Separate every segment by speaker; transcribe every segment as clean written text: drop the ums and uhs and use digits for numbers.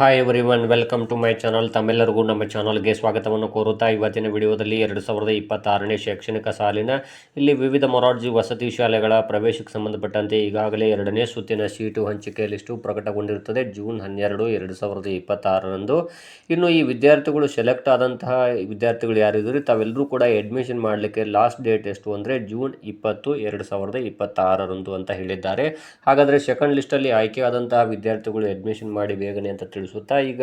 Speaker 1: Hi everyone, welcome to my channel. ತಮ್ಮೆಲ್ಲರಿಗೂ ನಮ್ಮ ಚಾನಲ್ಗೆ ಸ್ವಾಗತವನ್ನು ಕೋರುತ್ತಾ ಇವತ್ತಿನ ವಿಡಿಯೋದಲ್ಲಿ 2026ನೇ ಶೈಕ್ಷಣಿಕ ಸಾಲಿನ ಇಲ್ಲಿ ವಿವಿಧ ಮೊರಾರ್ಜಿ ವಸತಿ ಶಾಲೆಗಳ ಪ್ರವೇಶಕ್ಕೆ ಸಂಬಂಧಪಟ್ಟಂತೆ ಈಗಾಗಲೇ ಎರಡನೇ ಸುತ್ತಿನ ಸೀಟು ಹಂಚಿಕೆ ಲಿಸ್ಟು ಪ್ರಕಟಗೊಂಡಿರುತ್ತದೆ ಜೂನ್ 12, 2026ರಂದು. ಇನ್ನು ಈ ವಿದ್ಯಾರ್ಥಿಗಳು ಸೆಲೆಕ್ಟ್ ಆದಂತಹ ವಿದ್ಯಾರ್ಥಿಗಳು ಯಾರಿದ್ರು ತಾವೆಲ್ಲರೂ ಕೂಡ ಅಡ್ಮಿಷನ್ ಮಾಡಲಿಕ್ಕೆ ಲಾಸ್ಟ್ ಡೇಟ್ ಎಷ್ಟು ಅಂದರೆ ಜೂನ್ 20, 2026ರಂದು ಅಂತ ಹೇಳಿದ್ದಾರೆ. ಹಾಗಾದರೆ ಸೆಕೆಂಡ್ ಲಿಸ್ಟಲ್ಲಿ ಆಯ್ಕೆಯಾದಂತಹ ವಿದ್ಯಾರ್ಥಿಗಳು ಅಡ್ಮಿಷನ್ ಮಾಡಿ ಬೇಗನೆ ಅಂತ ತಿಳಿಸುತ್ತಾ ಈಗ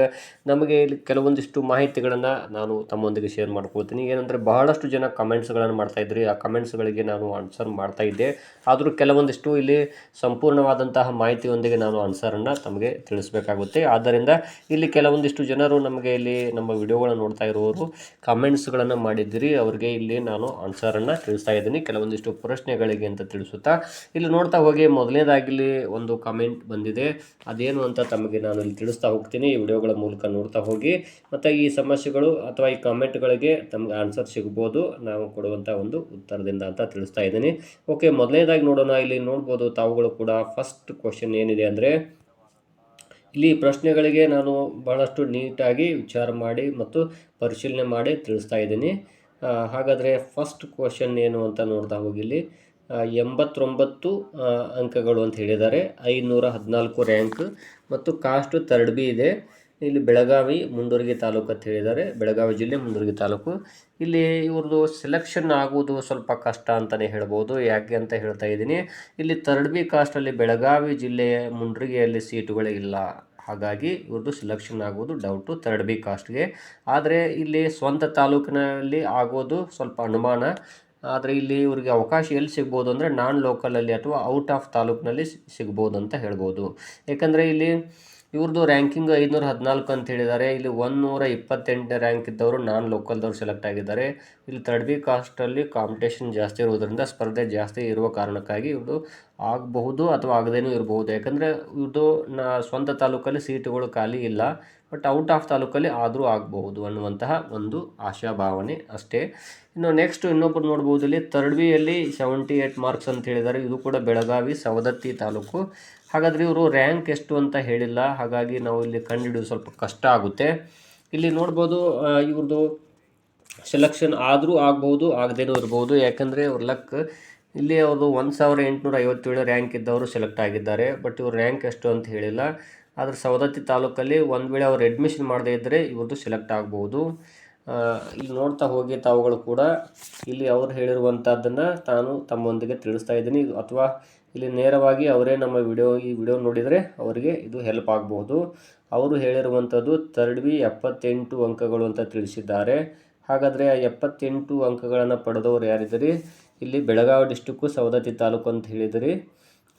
Speaker 1: ನಮಗೆ ಇಲ್ಲಿ ಕೆಲವೊಂದಿಷ್ಟು ಮಾಹಿತಿಗಳನ್ನು ನಾನು ತಮ್ಮೊಂದಿಗೆ ಶೇರ್ ಮಾಡ್ಕೊಳ್ತೀನಿ. ಏನಂದರೆ ಬಹಳಷ್ಟು ಜನ ಕಮೆಂಟ್ಸ್ಗಳನ್ನು ಮಾಡ್ತಾ ಇದ್ರಿ, ಆ ಕಮೆಂಟ್ಸ್ಗಳಿಗೆ ನಾನು ಆನ್ಸರ್ ಮಾಡ್ತಾ ಇದ್ದೆ. ಆದರೂ ಕೆಲವೊಂದಿಷ್ಟು ಇಲ್ಲಿ ಸಂಪೂರ್ಣವಾದಂತಹ ಮಾಹಿತಿಯೊಂದಿಗೆ ನಾನು ಆನ್ಸರನ್ನು ತಮಗೆ ತಿಳಿಸಬೇಕಾಗುತ್ತೆ. ಆದ್ದರಿಂದ ಇಲ್ಲಿ ಕೆಲವೊಂದಿಷ್ಟು ಜನರು ನಮಗೆ ಇಲ್ಲಿ ನಮ್ಮ ವಿಡಿಯೋಗಳನ್ನು ನೋಡ್ತಾ ಇರುವವರು ಕಮೆಂಟ್ಸ್ಗಳನ್ನು ಮಾಡಿದ್ದೀರಿ, ಅವರಿಗೆ ಇಲ್ಲಿ ನಾನು ಆನ್ಸರನ್ನು ತಿಳಿಸ್ತಾ ಇದ್ದೀನಿ ಕೆಲವೊಂದಿಷ್ಟು ಪ್ರಶ್ನೆಗಳಿಗೆ ಅಂತ ತಿಳಿಸುತ್ತಾ. ಇಲ್ಲಿ ನೋಡ್ತಾ ಹೋಗಿ ಮೊದಲನೇದಾಗಿ ಇಲ್ಲಿ ಒಂದು ಕಮೆಂಟ್ ಬಂದಿದೆ, ಅದೇನು ಅಂತ ತಮಗೆ ನಾನು ಇಲ್ಲಿ ತಿಳಿಸ್ತಾ ಹೋಗ್ತೀನಿ. ಈ ವಿಡಿಯೋಗಳ ಮೂಲಕ ನೋಡ್ತಾ ಹೋಗಿ ಮತ್ತು ಈ ಸಮಸ್ಯೆಗಳು ಅಥವಾ ಈ ಕಾಮೆಂಟ್ಗಳಿಗೆ ತಮಗೆ ಆನ್ಸರ್ ಸಿಗ್ಬೋದು ನಾವು ಕೊಡುವಂಥ ಒಂದು ಉತ್ತರದಿಂದ ಅಂತ ತಿಳಿಸ್ತಾ ಇದ್ದೀನಿ. ಓಕೆ, ಮೊದಲನೇದಾಗಿ ನೋಡೋಣ. ಇಲ್ಲಿ ನೋಡ್ಬೋದು ತಾವುಗಳು ಕೂಡ ಫಸ್ಟ್ ಕ್ವಶನ್ ಏನಿದೆ ಅಂದರೆ ಇಲ್ಲಿ ಪ್ರಶ್ನೆಗಳಿಗೆ ನಾನು ಬಹಳಷ್ಟು ನೀಟಾಗಿ ವಿಚಾರ ಮಾಡಿ ಮತ್ತು ಪರಿಶೀಲನೆ ಮಾಡಿ ತಿಳಿಸ್ತಾ ಇದ್ದೀನಿ. ಹಾಗಾದರೆ ಫಸ್ಟ್ ಕ್ವಶನ್ ಏನು ಅಂತ ನೋಡ್ತಾ ಹೋಗಿ ಇಲ್ಲಿ 89 ಅಂಕಗಳು ಅಂತ ಹೇಳಿದ್ದಾರೆ, 514 ರ್ಯಾಂಕ್ ಮತ್ತು ಕಾಸ್ಟ್ ಥರ್ಡ್ ಬಿ ಇದೆ. ಇಲ್ಲಿ ಬೆಳಗಾವಿ ಮುಂಡರಗಿ ತಾಲೂಕು ಅಂತ ಹೇಳಿದ್ದಾರೆ, ಬೆಳಗಾವಿ ಜಿಲ್ಲೆ ಮುಂಡರಗಿ ತಾಲೂಕು. ಇಲ್ಲಿ ಇವ್ರದ್ದು ಸೆಲೆಕ್ಷನ್ ಆಗುವುದು ಸ್ವಲ್ಪ ಕಷ್ಟ ಅಂತಲೇ ಹೇಳ್ಬೋದು. ಯಾಕೆ ಅಂತ ಹೇಳ್ತಾ ಇದ್ದೀನಿ, ಇಲ್ಲಿ ಥರ್ಡ್ ಬಿ ಕಾಸ್ಟಲ್ಲಿ ಬೆಳಗಾವಿ ಜಿಲ್ಲೆಯ ಮುಂಡರಗಿಯಲ್ಲಿ ಸೀಟುಗಳೇ ಇಲ್ಲ, ಹಾಗಾಗಿ ಇವ್ರದ್ದು ಸೆಲೆಕ್ಷನ್ ಆಗೋದು ಡೌಟು ಥರ್ಡ್ ಬಿ ಕಾಸ್ಟ್ಗೆ. ಆದರೆ ಇಲ್ಲಿ ಸ್ವಂತ ತಾಲೂಕಿನಲ್ಲಿ ಆಗೋದು ಸ್ವಲ್ಪ ಅನುಮಾನ. ಆದರೆ ಇಲ್ಲಿ ಇವ್ರಿಗೆ ಅವಕಾಶ ಎಲ್ಲಿ ಸಿಗ್ಬೋದು ಅಂದರೆ ನಾನ್ ಲೋಕಲಲ್ಲಿ ಅಥವಾ ಔಟ್ ಆಫ್ ತಾಲೂಕಿನಲ್ಲಿ ಸಿಗ್ಬೋದು ಅಂತ ಹೇಳ್ಬೋದು. ಏಕೆಂದರೆ ಇಲ್ಲಿ ಇವ್ರದ್ದು ರ್ಯಾಂಕಿಂಗ್ 514 ಅಂತ ಹೇಳಿದ್ದಾರೆ. ಇಲ್ಲಿ 128ನೇ ರ್ಯಾಂಕ್ ಇದ್ದವರು ನಾನ್ ಲೋಕಲ್ದವ್ರು ಸೆಲೆಕ್ಟ್ ಆಗಿದ್ದಾರೆ. ಇಲ್ಲಿ ಥರ್ಡ್ ಬಿ ಕಾಸ್ಟಲ್ಲಿ ಕಾಂಪಿಟೇಷನ್ ಜಾಸ್ತಿ ಇರೋದ್ರಿಂದ ಸ್ಪರ್ಧೆ ಜಾಸ್ತಿ ಇರುವ ಕಾರಣಕ್ಕಾಗಿ ಇವ್ರದ್ದು ಆಗಬಹುದು ಅಥವಾ ಆಗದೇನೂ ಇರಬಹುದು. ಯಾಕಂದರೆ ಇವ್ರದ್ದು ಸ್ವಂತ ತಾಲೂಕಲ್ಲಿ ಸೀಟುಗಳು ಖಾಲಿ ಇಲ್ಲ, ಬಟ್ ಔಟ್ ಆಫ್ ತಾಲೂಕಲ್ಲಿ ಆದರೂ ಆಗಬಹುದು ಅನ್ನುವಂತಹ ಒಂದು ಆಶಾಭಾವನೆ ಅಷ್ಟೇ. ಇನ್ನು ನೆಕ್ಸ್ಟ್ ಇನ್ನೊಬ್ಬರು ನೋಡ್ಬೋದು, ಇಲ್ಲಿ ಥರ್ಡ್ ಬಿಯಲ್ಲಿ 78 ಮಾರ್ಕ್ಸ್ ಅಂತ ಹೇಳಿದ್ದಾರೆ. ಇದು ಕೂಡ ಬೆಳಗಾವಿ ಸವದತ್ತಿ ತಾಲೂಕು. ಹಾಗಾದರೆ ಇವರು ರ್ಯಾಂಕ್ ಎಷ್ಟು ಅಂತ ಹೇಳಿಲ್ಲ, ಹಾಗಾಗಿ ನಾವು ಇಲ್ಲಿ ಕಂಡುಹಿಡಿಯೋದು ಸ್ವಲ್ಪ ಕಷ್ಟ ಆಗುತ್ತೆ. ಇಲ್ಲಿ ನೋಡ್ಬೋದು ಇವ್ರದ್ದು ಸೆಲೆಕ್ಷನ್ ಆದರೂ ಆಗ್ಬೋದು ಆಗದೇನೂ ಇರ್ಬೋದು, ಯಾಕಂದರೆ ಅವ್ರ ಲಕ್. ಇಲ್ಲಿ ಅವರು 1857 ರ್ಯಾಂಕ್ ಇದ್ದವರು ಸೆಲೆಕ್ಟ್ ಆಗಿದ್ದಾರೆ, ಬಟ್ ಇವ್ರ ರ್ಯಾಂಕ್ ಎಷ್ಟು ಅಂತ ಹೇಳಿಲ್ಲ. ಆದರೆ ಸವದತ್ತಿ ತಾಲೂಕಲ್ಲಿ ಒಂದು ವೇಳೆ ಅವ್ರು ಅಡ್ಮಿಷನ್ ಮಾಡದೇ ಇದ್ದರೆ ಇವ್ರದ್ದು ಸೆಲೆಕ್ಟ್ ಆಗ್ಬೋದು. ಇಲ್ಲಿ ನೋಡ್ತಾ ಹೋಗಿ ತಾವುಗಳು ಕೂಡ ಇಲ್ಲಿ ಅವ್ರು ಹೇಳಿರುವಂಥದ್ದನ್ನು ನಾನು ತಮ್ಮೊಂದಿಗೆ ತಿಳಿಸ್ತಾ ಇದ್ದೀನಿ, ಅಥವಾ ಇಲ್ಲಿ ನೇರವಾಗಿ ಅವರೇ ನಮ್ಮ ಈ ವಿಡಿಯೋ ನೋಡಿದರೆ ಅವರಿಗೆ ಇದು ಹೆಲ್ಪ್ ಆಗಬಹುದು. ಅವರು ಹೇಳಿರುವಂಥದ್ದು ಥರ್ಡ್ ಬಿ 78 ಅಂಕಗಳು ಅಂತ ತಿಳಿಸಿದ್ದಾರೆ. ಹಾಗಾದರೆ ಆ 78 ಅಂಕಗಳನ್ನು ಪಡೆದವರು ಯಾರಿದ್ದೀರಿ? ಇಲ್ಲಿ ಬೆಳಗಾವಿ ಡಿಸ್ಟಿಕ್ಕು ಸವದತ್ತಿ ತಾಲೂಕು ಅಂತ ಹೇಳಿದಿರಿ.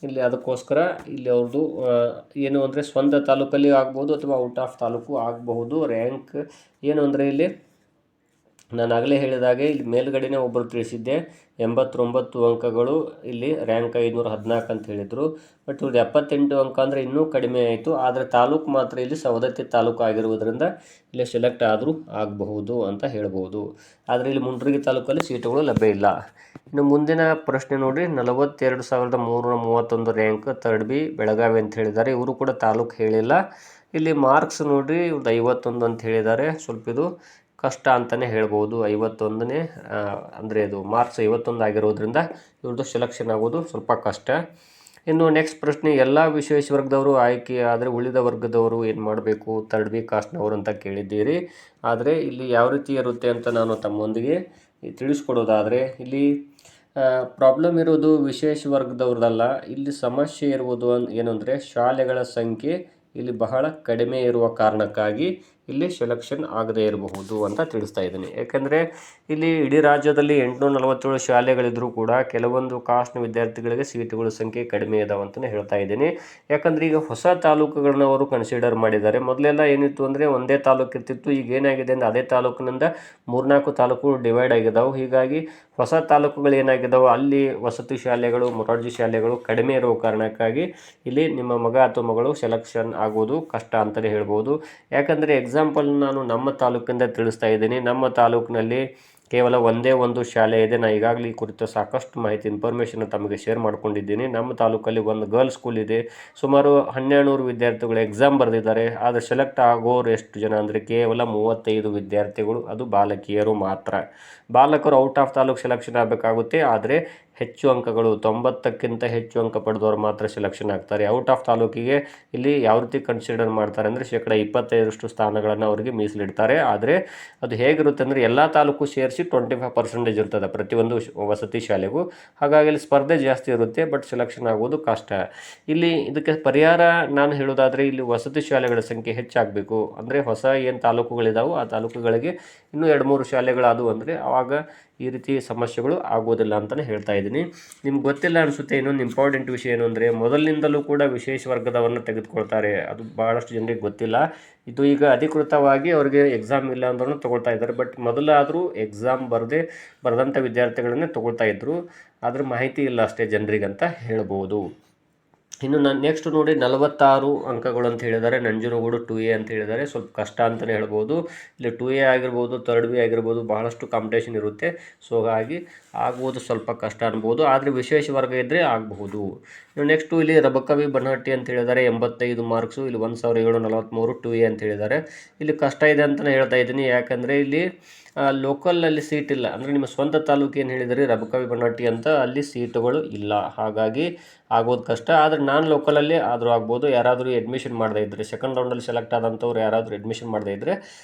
Speaker 1: ಇಲ್ಲಿ ಅದಕ್ಕೋಸ್ಕರ ಇಲ್ಲಿ ಅವ್ರದ್ದು ಏನು ಅಂದರೆ ಸ್ವಂತ ತಾಲೂಕಲ್ಲಿ ಆಗ್ಬೋದು ಅಥವಾ ಔಟ್ ಆಫ್ ತಾಲೂಕು ಆಗಬಹುದು. ರ್ಯಾಂಕ್ ಏನು ಅಂದರೆ ಇಲ್ಲಿ ನಾನು ಆಗಲೇ ಹೇಳಿದಾಗೆ ಇಲ್ಲಿ ಮೇಲ್ಗಡೆನೇ ಒಬ್ಬರು ತಿಳಿಸಿದ್ದೆ, 89 ಅಂಕಗಳು ಇಲ್ಲಿ ರ್ಯಾಂಕ್ 514 ಅಂತ ಹೇಳಿದರು. ಬಟ್ ಇವ್ರದ್ದು 78 ಅಂಕ ಅಂದರೆ ಇನ್ನೂ ಕಡಿಮೆ ಆಯಿತು. ಆದರೆ ತಾಲೂಕು ಮಾತ್ರ ಇಲ್ಲಿ ಸವದತ್ತಿ ತಾಲೂಕು ಆಗಿರುವುದರಿಂದ ಇಲ್ಲಿ ಸೆಲೆಕ್ಟ್ ಆದರೂ ಆಗಬಹುದು ಅಂತ ಹೇಳ್ಬೋದು. ಆದರೆ ಇಲ್ಲಿ ಮುಂಡರಗಿ ತಾಲೂಕಲ್ಲಿ ಸೀಟುಗಳು ಲಭ್ಯ ಇಲ್ಲ. ಇನ್ನು ಮುಂದಿನ ಪ್ರಶ್ನೆ ನೋಡಿ, 42,331 ರ್ಯಾಂಕ್ ಥರ್ಡ್ ಬಿ ಬೆಳಗಾವಿ ಅಂತ ಹೇಳಿದ್ದಾರೆ. ಇವರು ಕೂಡ ತಾಲೂಕು ಹೇಳಿಲ್ಲ. ಇಲ್ಲಿ ಮಾರ್ಕ್ಸ್ ನೋಡಿರಿ, ಇವ್ರದ್ದು 51 ಅಂತ ಹೇಳಿದ್ದಾರೆ. ಸ್ವಲ್ಪ ಇದು ಕಷ್ಟ ಅಂತಲೇ ಹೇಳ್ಬೋದು. 51ನೇ ಅಂದರೆ ಇದು ಮಾರ್ಕ್ಸ್ 51 ಆಗಿರೋದ್ರಿಂದ ಇವ್ರದ್ದು ಸೆಲೆಕ್ಷನ್ ಆಗೋದು ಸ್ವಲ್ಪ ಕಷ್ಟ. ಇನ್ನು ನೆಕ್ಸ್ಟ್ ಪ್ರಶ್ನೆ, ಎಲ್ಲ ವಿಶೇಷ ವರ್ಗದವರು ಆಯ್ಕೆ ಆದರೆ ಉಳಿದ ವರ್ಗದವರು ಏನು ಮಾಡಬೇಕು ಥರ್ಡ್ ಬಿ ಕಾಸ್ಟ್ನವರು ಅಂತ ಕೇಳಿದ್ದೀರಿ. ಆದರೆ ಇಲ್ಲಿ ಯಾವ ರೀತಿ ಇರುತ್ತೆ ಅಂತ ನಾನು ತಮ್ಮೊಂದಿಗೆ ತಿಳಿಸ್ಕೊಡೋದಾದರೆ, ಇಲ್ಲಿ ಪ್ರಾಬ್ಲಮ್ ಇರೋದು ವಿಶೇಷ ವರ್ಗದವ್ರದ್ದಲ್ಲ. ಇಲ್ಲಿ ಸಮಸ್ಯೆ ಇರುವುದು ಏನು ಅಂದರೆ ಶಾಲೆಗಳ ಸಂಖ್ಯೆ ಇಲ್ಲಿ ಬಹಳ ಕಡಿಮೆ ಇರುವ ಕಾರಣಕ್ಕಾಗಿ ಇಲ್ಲಿ ಸೆಲೆಕ್ಷನ್ ಆಗದೇ ಇರಬಹುದು ಅಂತ ತಿಳಿಸ್ತಾ ಇದ್ದೀನಿ. ಯಾಕೆಂದರೆ ಇಲ್ಲಿ ಇಡೀ ರಾಜ್ಯದಲ್ಲಿ 847 ಶಾಲೆಗಳಿದ್ದರೂ ಕೂಡ ಕೆಲವೊಂದು ಕಾಸ್ಟ್ನ ವಿದ್ಯಾರ್ಥಿಗಳಿಗೆ ಸೀಟುಗಳ ಸಂಖ್ಯೆ ಕಡಿಮೆ ಇದಾವೆ ಅಂತಲೇ ಹೇಳ್ತಾ ಇದ್ದೀನಿ. ಯಾಕಂದರೆ ಈಗ ಹೊಸ ತಾಲೂಕುಗಳನ್ನ ಅವರು ಕನ್ಸಿಡರ್ ಮಾಡಿದ್ದಾರೆ. ಮೊದಲೆಲ್ಲ ಏನಿತ್ತು ಅಂದರೆ ಒಂದೇ ತಾಲೂಕು ಇರ್ತಿತ್ತು. ಈಗ ಏನಾಗಿದೆ ಅಂದರೆ ಅದೇ ತಾಲೂಕಿನಿಂದ 3-4 ತಾಲೂಕುಗಳು ಡಿವೈಡ್ ಆಗಿದ್ದಾವೆ. ಹೀಗಾಗಿ ಹೊಸ ತಾಲೂಕುಗಳು ಏನಾಗಿದ್ದಾವೆ ಅಲ್ಲಿ ವಸತಿ ಶಾಲೆಗಳು, ಮೊರಾರ್ಜಿ ಶಾಲೆಗಳು ಕಡಿಮೆ ಇರುವ ಕಾರಣಕ್ಕಾಗಿ ಇಲ್ಲಿ ನಿಮ್ಮ ಮಗ ಅಥವಾ ಮಗಳು ಸೆಲೆಕ್ಷನ್ ಆಗೋದು ಕಷ್ಟ ಅಂತಲೇ ಹೇಳ್ಬೋದು. ಯಾಕಂದರೆ ಎಕ್ಸಾಂಪಲ್ ನಾನು ನಮ್ಮ ತಾಲೂಕಿಂದ ತಿಳಿಸ್ತಾ ಇದ್ದೀನಿ. ನಮ್ಮ ತಾಲೂಕಿನಲ್ಲಿ ಕೇವಲ ಒಂದೇ ಒಂದು ಶಾಲೆ ಇದೆ. ನಾನು ಈಗಾಗಲೇ ಈ ಕುರಿತು ಸಾಕಷ್ಟು ಮಾಹಿತಿ ಇನ್ಫಾರ್ಮೇಷನ್ ತಮಗೆ ಶೇರ್ ಮಾಡ್ಕೊಂಡಿದ್ದೀನಿ. ನಮ್ಮ ತಾಲೂಕಲ್ಲಿ ಒಂದು ಗರ್ಲ್ಸ್ ಸ್ಕೂಲ್ ಇದೆ. ಸುಮಾರು 1200 ವಿದ್ಯಾರ್ಥಿಗಳು ಎಕ್ಸಾಮ್ ಬರೆದಿದ್ದಾರೆ. ಆದರೆ ಸೆಲೆಕ್ಟ್ ಆಗೋರು ಎಷ್ಟು ಜನ ಅಂದರೆ ಕೇವಲ 35 ವಿದ್ಯಾರ್ಥಿಗಳು, ಅದು ಬಾಲಕಿಯರು ಮಾತ್ರ. ಬಾಲಕರು ಔಟ್ ಆಫ್ ತಾಲೂಕು ಸೆಲೆಕ್ಷನ್ ಆಗಬೇಕಾಗುತ್ತೆ. ಆದರೆ ಹೆಚ್ಚು ಅಂಕಗಳು 90ಕ್ಕಿಂತ ಹೆಚ್ಚು ಅಂಕ ಪಡೆದವರು ಮಾತ್ರ ಸೆಲೆಕ್ಷನ್ ಆಗ್ತಾರೆ. ಔಟ್ ಆಫ್ ತಾಲೂಕಿಗೆ ಇಲ್ಲಿ ಯಾವ ರೀತಿ ಕನ್ಸಿಡರ್ ಮಾಡ್ತಾರೆ ಅಂದರೆ 25% ಸ್ಥಾನಗಳನ್ನು ಅವರಿಗೆ ಮೀಸಲಿಡ್ತಾರೆ. ಆದರೆ ಅದು ಹೇಗಿರುತ್ತೆ ಅಂದರೆ ಎಲ್ಲ ತಾಲೂಕು ಸೇರಿಸಿ 25% ಇರ್ತದೆ ಪ್ರತಿಯೊಂದು ವಸತಿ ಶಾಲೆಗೂ. ಹಾಗಾಗಿ ಇಲ್ಲಿ ಸ್ಪರ್ಧೆ ಜಾಸ್ತಿ ಇರುತ್ತೆ, ಬಟ್ ಸೆಲೆಕ್ಷನ್ ಆಗೋದು ಕಷ್ಟ. ಇಲ್ಲಿ ಇದಕ್ಕೆ ಪರಿಹಾರ ನಾನು ಹೇಳೋದಾದರೆ ಇಲ್ಲಿ ವಸತಿ ಶಾಲೆಗಳ ಸಂಖ್ಯೆ ಹೆಚ್ಚಾಗಬೇಕು. ಅಂದರೆ ಹೊಸ ಏನು ತಾಲೂಕುಗಳಿದಾವೆ ಆ ತಾಲೂಕುಗಳಿಗೆ ಇನ್ನೂ 2-3 ಶಾಲೆಗಳಾದವು ಅಂದರೆ ಆವಾಗ ಈ ರೀತಿ ಸಮಸ್ಯೆಗಳು ಆಗೋದಿಲ್ಲ ಅಂತಲೇ ಹೇಳ್ತಾ ಇದ್ದೀನಿ. ನಿಮ್ಗೆ ಗೊತ್ತಿಲ್ಲ ಅನಿಸುತ್ತೆ. ಇನ್ನೊಂದು ಇಂಪಾರ್ಟೆಂಟ್ ವಿಷಯ ಏನು ಅಂದರೆ ಮೊದಲಿನಿಂದಲೂ ಕೂಡ ವಿಶೇಷ ವರ್ಗದವನ್ನು ತೆಗೆದುಕೊಳ್ತಾರೆ. ಅದು ಭಾಳಷ್ಟು ಜನರಿಗೆ ಗೊತ್ತಿಲ್ಲ. ಇದು ಈಗ ಅಧಿಕೃತವಾಗಿ ಅವರಿಗೆ ಎಕ್ಸಾಮ್ ಇಲ್ಲ ಅಂದ್ರೂ ತೊಗೊಳ್ತಾ ಇದ್ದಾರೆ. ಬಟ್ ಮೊದಲಾದರೂ ಎಕ್ಸಾಮ್ ಬರೆದಂಥ ವಿದ್ಯಾರ್ಥಿಗಳನ್ನೇ ತೊಗೊಳ್ತಾ ಇದ್ದರು. ಅದ್ರ ಮಾಹಿತಿ ಇಲ್ಲ ಅಷ್ಟೇ ಜನರಿಗಂತ ಹೇಳ್ಬೋದು. ಇನ್ನು ನೆಕ್ಸ್ಟ್ ನೋಡಿ 46 ಅಂಕಗಳು ಅಂತ ಹೇಳಿದ್ದಾರೆ. ನಂಜನಗೂಡು 2A ಅಂತ ಹೇಳಿದ್ದಾರೆ. ಸ್ವಲ್ಪ ಕಷ್ಟ ಅಂತಲೇ ಹೇಳ್ಬೋದು. ಇಲ್ಲಿ 2A ಆಗಿರ್ಬೋದು, 3rd B ಆಗಿರ್ಬೋದು, ಬಹಳಷ್ಟು ಕಾಂಪಿಟೇಷನ್ ಇರುತ್ತೆ. ಸೊ ಹಾಗಾಗಿ ಆಗ್ಬೋದು, ಸ್ವಲ್ಪ ಕಷ್ಟ ಅನ್ಬೋದು. ಆದರೆ ವಿಶೇಷ ವರ್ಗ ಇದ್ದರೆ ಆಗಬಹುದು. ಇನ್ನು ನೆಕ್ಸ್ಟು ಇಲ್ಲಿ ರಬಕವಿ ಬನಹಟ್ಟಿ ಅಂತ ಹೇಳಿದ್ದಾರೆ. 85 ಮಾರ್ಕ್ಸು. ಇಲ್ಲಿ 1743 2A ಅಂತ ಹೇಳಿದ್ದಾರೆ. ಇಲ್ಲಿ ಕಷ್ಟ ಇದೆ ಅಂತಲೇ ಹೇಳ್ತಾ ಇದ್ದೀನಿ. ಯಾಕಂದರೆ ಇಲ್ಲಿ ಲೋಕಲಲ್ಲಿ ಸೀಟ್ ಇಲ್ಲ. ಅಂದರೆ ನಿಮ್ಮ ಸ್ವಂತ ತಾಲೂಕು ಏನು ಹೇಳಿದರೆ ರಬಕವಿ ಬನಹಟ್ಟಿ ಅಂತ, ಅಲ್ಲಿ ಸೀಟುಗಳು ಇಲ್ಲ. ಹಾಗಾಗಿ ಆಗೋದು ಕಷ್ಟ. ಆದರೆ ನಾನು ಲೋಕಲಲ್ಲಿ ಆದರೂ ಆಗ್ಬೋದು. ಯಾರಾದರೂ ಅಡ್ಮಿಷನ್ ಮಾಡದೇ ಇದ್ದರೆ, ಸೆಕೆಂಡ್ ರೌಂಡಲ್ಲಿ ಸೆಲೆಕ್ಟ್ ಆದಂಥವ್ರು ಯಾರಾದರೂ ಅಡ್ಮಿಷನ್ ಮಾಡದೇ ಇದ್ದರೆ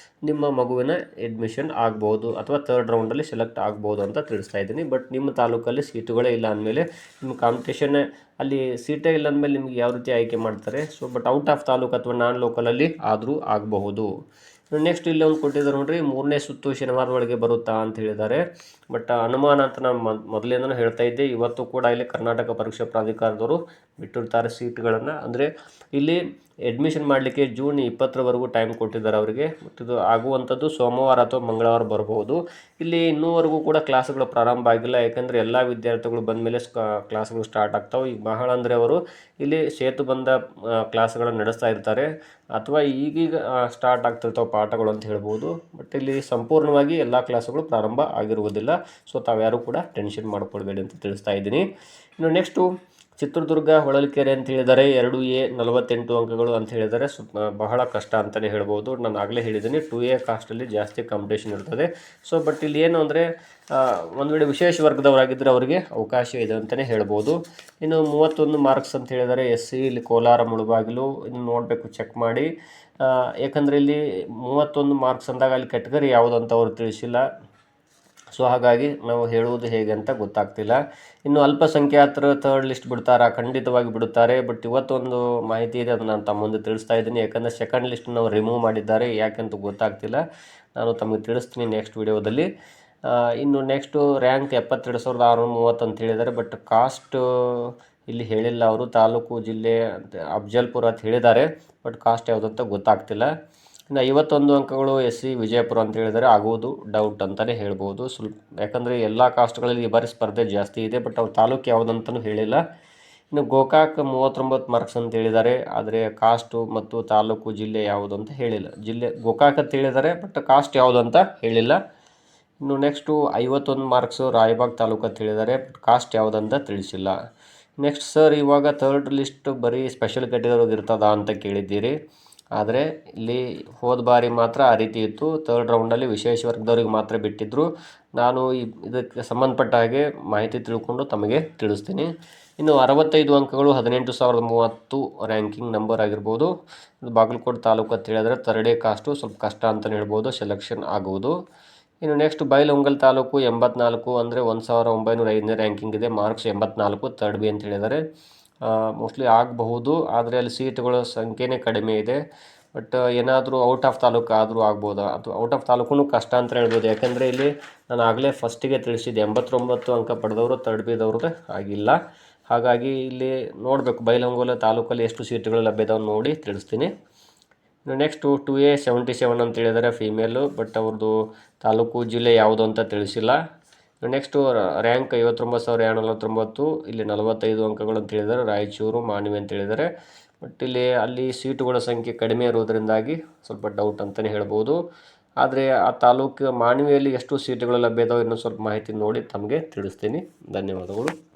Speaker 1: ನಿಮ್ಮ ಮಗುವಿನ ಅಡ್ಮಿಷನ್ ಆಗ್ಬೋದು, ಅಥವಾ 3rd ರೌಂಡಲ್ಲಿ ಸೆಲೆಕ್ಟ್ ಆಗ್ಬೋದು ಅಂತ ತಿಳಿಸ್ತಾ ಇದ್ದೀನಿ. ಬಟ್ ನಿಮ್ಮ ತಾಲೂಕಲ್ಲಿ ಸೀಟುಗಳೇ ಇಲ್ಲ ಅಂದಮೇಲೆ ನಿಮ್ಮ ಕಾಂಪಿಟೇಷನ್ ಅಲ್ಲಿ ಸೀಟೇ ಇಲ್ಲ ಅಂದಮೇಲೆ ನಿಮ್ಗೆ ಯಾವ ರೀತಿ ಆಯ್ಕೆ ಮಾಡ್ತಾರೆ. So but out of taluk ಅಥವಾ ನಾನ್ ಲೋಕಲಲ್ಲಿ ಆದರೂ ಆಗಬಹುದು. ನೆಕ್ಸ್ಟ್ ಇಲ್ಲಿ ಒಂದು ಕೊಟ್ಟಿದ್ದಾರೆ ನೋಡ್ರಿ, 3ನೇ ಸುತ್ತು ಶನಿವಾರದೊಳಗೆ ಬರುತ್ತಾ ಅಂತ ಹೇಳಿದ್ದಾರೆ. ಬಟ್ ಅನುಮಾನ ಅಂತ ನಾನು ಮೊದಲಿಂದನೂ ಹೇಳ್ತಾ ಇದ್ದೆ. ಇವತ್ತು ಕೂಡ ಇಲ್ಲಿ ಕರ್ನಾಟಕ ಪರೀಕ್ಷಾ ಪ್ರಾಧಿಕಾರದವರು ಬಿಟ್ಟಿರ್ತಾರೆ ಸೀಟ್ಗಳನ್ನು. ಅಂದರೆ ಇಲ್ಲಿ ಅಡ್ಮಿಷನ್ ಮಾಡಲಿಕ್ಕೆ ಜೂನ್ 20ರವರೆಗೂ ಟೈಮ್ ಕೊಟ್ಟಿದ್ದಾರೆ ಅವರಿಗೆ. ಮತ್ತು ಇದು ಆಗುವಂಥದ್ದು ಸೋಮವಾರ ಅಥವಾ ಮಂಗಳವಾರ ಬರ್ಬೋದು. ಇಲ್ಲಿ ಇನ್ನೂವರೆಗೂ ಕೂಡ ಕ್ಲಾಸ್ಗಳು ಪ್ರಾರಂಭ ಆಗಿಲ್ಲ. ಯಾಕಂದರೆ ಎಲ್ಲ ವಿದ್ಯಾರ್ಥಿಗಳು ಬಂದ ಮೇಲೆ ಕ್ಲಾಸ್ಗಳು ಸ್ಟಾರ್ಟ್ ಆಗ್ತಾವೆ. ಈಗ ಬಹಳ ಅಂದರೆ ಅವರು ಇಲ್ಲಿ ಸೇತುಬಂಧ ಕ್ಲಾಸ್ಗಳನ್ನು ನಡೆಸ್ತಾ ಇರ್ತಾರೆ, ಅಥವಾ ಈಗೀಗ ಸ್ಟಾರ್ಟ್ ಆಗ್ತಿರ್ತಾವೆ ಪಾಠಗಳು ಅಂತ ಹೇಳ್ಬೋದು. ಬಟ್ ಇಲ್ಲಿ ಸಂಪೂರ್ಣವಾಗಿ ಎಲ್ಲ ಕ್ಲಾಸ್ಗಳು ಪ್ರಾರಂಭ ಆಗಿರುವುದಿಲ್ಲ. ಸೊ ತಾವ್ಯಾರು ಕೂಡ ಟೆನ್ಷನ್ ಮಾಡ್ಕೊಳ್ಬೇಡಿ ಅಂತ ತಿಳಿಸ್ತಾ ಇದ್ದೀನಿ. ಇನ್ನು ನೆಕ್ಸ್ಟು ಚಿತ್ರದುರ್ಗ ಹೊಳಲ್ಕೆರೆ ಅಂತ ಹೇಳಿದ್ದಾರೆ. 2A 48 ಅಂಕಗಳು ಅಂತ ಹೇಳಿದ್ದಾರೆ. ಬಹಳ ಕಷ್ಟ ಅಂತಲೇ ಹೇಳ್ಬೋದು. ನಾನು ಆಗಲೇ ಹೇಳಿದ್ದೀನಿ 2A ಕಾಸ್ಟಲ್ಲಿ ಜಾಸ್ತಿ ಕಾಂಪಿಟೇಷನ್ ಇರ್ತದೆ. ಸೊ ಬಟ್ ಇಲ್ಲಿ ಏನು ಅಂದರೆ ಒಂದು ವೇಳೆ ವಿಶೇಷ ವರ್ಗದವರಾಗಿದ್ದರೆ ಅವರಿಗೆ ಅವಕಾಶ ಇದೆ ಅಂತಲೇ ಹೇಳ್ಬೋದು. ಇನ್ನು 31 ಮಾರ್ಕ್ಸ್ ಅಂತ ಹೇಳಿದ್ದಾರೆ. SC ಇಲ್ಲಿ ಕೋಲಾರ ಮುಳುಬಾಗಿಲು. ಇನ್ನು ನೋಡಬೇಕು, ಚೆಕ್ ಮಾಡಿ. ಯಾಕಂದರೆ ಇಲ್ಲಿ 31 ಮಾರ್ಕ್ಸ್ ಅಂದಾಗ ಅಲ್ಲಿ ಕ್ಯಾಟಗರಿ ಯಾವುದು ಅಂತ ಅವರು ತಿಳಿಸಿಲ್ಲ. ಸೊ ಹಾಗಾಗಿ ನಾವು ಹೇಳುವುದು ಹೇಗೆ ಅಂತ ಗೊತ್ತಾಗ್ತಿಲ್ಲ. ಇನ್ನು ಅಲ್ಪಸಂಖ್ಯಾತರ 3rd ಲಿಸ್ಟ್ ಬಿಡ್ತಾರಾ? ಖಂಡಿತವಾಗಿ ಬಿಡುತ್ತಾರೆ. ಬಟ್ ಇವತ್ತೊಂದು ಮಾಹಿತಿ ಇದೆ, ಅದು ನಾನು ತಮ್ಮ ಮುಂದೆ ತಿಳಿಸ್ತಾ ಇದ್ದೀನಿ. ಯಾಕಂದರೆ 2nd ಲಿಸ್ಟ್ ನಾವು ರಿಮೂವ್ ಮಾಡಿದ್ದಾರೆ. ಯಾಕೆಂತ ಗೊತ್ತಾಗ್ತಿಲ್ಲ. ನಾನು ತಮಗೆ ತಿಳಿಸ್ತೀನಿ ನೆಕ್ಸ್ಟ್ ವಿಡಿಯೋದಲ್ಲಿ. ಇನ್ನು ನೆಕ್ಸ್ಟು ರ್ಯಾಂಕ್ 72,630 ಅಂತ ಹೇಳಿದ್ದಾರೆ. ಬಟ್ ಕಾಸ್ಟ್ ಇಲ್ಲಿ ಹೇಳಿಲ್ಲ ಅವರು. ತಾಲೂಕು ಜಿಲ್ಲೆ ಅಂತ ಅಫ್ಜಲ್ಪುರ ಅಂತ ಹೇಳಿದ್ದಾರೆ. ಬಟ್ ಕಾಸ್ಟ್ ಯಾವುದಂತ ಗೊತ್ತಾಗ್ತಿಲ್ಲ. ಇನ್ನು 51 ಅಂಕಗಳು SC ವಿಜಯಪುರ ಅಂತ ಹೇಳಿದರೆ ಆಗುವುದು ಡೌಟ್ ಅಂತಲೇ ಹೇಳ್ಬೋದು. ಸ್ವಲ್ಪ ಯಾಕಂದರೆ ಎಲ್ಲ ಕಾಸ್ಟ್ಗಳಲ್ಲಿ ಈ ಬಾರಿ ಸ್ಪರ್ಧೆ ಜಾಸ್ತಿ ಇದೆ. ಬಟ್ ಅವ್ರ ತಾಲೂಕು ಯಾವುದಂತಲೂ ಹೇಳಿಲ್ಲ. ಇನ್ನು ಗೋಕಾಕ್ 39 ಮಾರ್ಕ್ಸ್ ಅಂತ ಹೇಳಿದ್ದಾರೆ. ಆದರೆ ಕಾಸ್ಟು ಮತ್ತು ತಾಲೂಕು ಜಿಲ್ಲೆ ಯಾವುದು ಅಂತ ಹೇಳಿಲ್ಲ. ಜಿಲ್ಲೆ ಗೋಕಾಕ್ ಅಂತ ಹೇಳಿದ್ದಾರೆ, ಬಟ್ ಕಾಸ್ಟ್ ಯಾವುದು ಅಂತ ಹೇಳಿಲ್ಲ. ಇನ್ನು ನೆಕ್ಸ್ಟು 51 ಮಾರ್ಕ್ಸು ರಾಯಬಾಗ್ ತಾಲೂಕು ಅಂತ ಹೇಳಿದ್ದಾರೆ. ಬಟ್ ಕಾಸ್ಟ್ ಯಾವುದಂತ ತಿಳಿಸಿಲ್ಲ. ನೆಕ್ಸ್ಟ್ ಸರ್, ಇವಾಗ 3rd ಲಿಸ್ಟ್ ಬರೀ ಸ್ಪೆಷಲ್ ಕ್ಯಾಟಗರಿಗೆ ಇರ್ತದಾ ಅಂತ ಕೇಳಿದ್ದೀರಿ. ಆದರೆ ಇಲ್ಲಿ ಹೋದ ಬಾರಿ ಮಾತ್ರ ಆ ರೀತಿ ಇತ್ತು. 3rd ರೌಂಡಲ್ಲಿ ವಿಶೇಷ ವರ್ಗದವ್ರಿಗೆ ಮಾತ್ರ ಬಿಟ್ಟಿದ್ದರು. ನಾನು ಇದಕ್ಕೆ ಸಂಬಂಧಪಟ್ಟ ಹಾಗೆ ಮಾಹಿತಿ ತಿಳ್ಕೊಂಡು ತಮಗೆ ತಿಳಿಸ್ತೀನಿ. ಇನ್ನು 65 ಅಂಕಗಳು 18,030 ರ್ಯಾಂಕಿಂಗ್ ನಂಬರ್ ಆಗಿರ್ಬೋದು. ಇದು ಬಾಗಲಕೋಟೆ ತಾಲೂಕು ಅಂತ ಹೇಳಿದ್ರೆ 3rd ಕಾಸ್ಟು ಸ್ವಲ್ಪ ಕಷ್ಟ ಅಂತಲೇ ಹೇಳ್ಬೋದು, ಸೆಲೆಕ್ಷನ್ ಆಗುವುದು. ಇನ್ನು ನೆಕ್ಸ್ಟ್ ಬೈಲಹೊಂಗಲ ತಾಲೂಕು 84 ಅಂದರೆ 1905ನೇ ರ್ಯಾಂಕಿಂಗ್ ಇದೆ. ಮಾರ್ಕ್ಸ್ 84 3rd B ಅಂತ ಹೇಳಿದ್ದಾರೆ. ಮೋಸ್ಟ್ಲಿ ಆಗಬಹುದು. ಆದರೆ ಅಲ್ಲಿ ಸೀಟುಗಳ ಸಂಖ್ಯೆನೇ ಕಡಿಮೆ ಇದೆ. ಬಟ್ ಏನಾದರೂ ಔಟ್ ಆಫ್ ತಾಲೂಕು ಆದರೂ ಆಗ್ಬೋದಾ? ಅಥವಾ ಔಟ್ ಆಫ್ ತಾಲೂಕು ಕಷ್ಟ ಅಂತ ಹೇಳ್ಬೋದು. ಯಾಕೆಂದರೆ ಇಲ್ಲಿ ನಾನು ಆಗಲೇ ಫಸ್ಟಿಗೆ ತಿಳಿಸಿದ್ದೆ 89 ಅಂಕ ಪಡೆದವರು 3rd B ಆಗಿಲ್ಲ. ಹಾಗಾಗಿ ಇಲ್ಲಿ ನೋಡಬೇಕು ಬೈಲಹೊಂಗಲ ತಾಲೂಕಲ್ಲಿ ಎಷ್ಟು ಸೀಟುಗಳು ಲಭ್ಯ ಇದಾವೆ ನೋಡಿ ತಿಳಿಸ್ತೀನಿ. ಇನ್ನು ನೆಕ್ಸ್ಟು 2A 77 ಅಂತ ಹೇಳಿದ್ದಾರೆ ಫೀಮೇಲು. ಬಟ್ ಅವ್ರದ್ದು ತಾಲೂಕು ಜಿಲ್ಲೆ ಯಾವುದು ಅಂತ ತಿಳಿಸಿಲ್ಲ. Next rank 59,249. ಇಲ್ಲಿ 45 ಅಂಕಗಳು ಅಂತ ಹೇಳಿದ್ದಾರೆ. ರಾಯಚೂರು ಮಾನ್ವಿ ಅಂತ ಹೇಳಿದ್ದಾರೆ. ಬಟ್ ಇಲ್ಲಿ ಅಲ್ಲಿ ಸೀಟುಗಳ ಸಂಖ್ಯೆ ಕಡಿಮೆ ಇರೋದರಿಂದಾಗಿ ಸ್ವಲ್ಪ ಡೌಟ್ ಅಂತಲೇ ಹೇಳ್ಬೋದು. ಆದರೆ ಆ ತಾಲೂಕು ಮಾನ್ವಿಯಲ್ಲಿ ಎಷ್ಟು ಸೀಟುಗಳು ಲಭ್ಯ ಇದಾವೆ ಇನ್ನೂ ಸ್ವಲ್ಪ ಮಾಹಿತಿ ನೋಡಿ ತಮಗೆ ತಿಳಿಸ್ತೀನಿ. ಧನ್ಯವಾದಗಳು.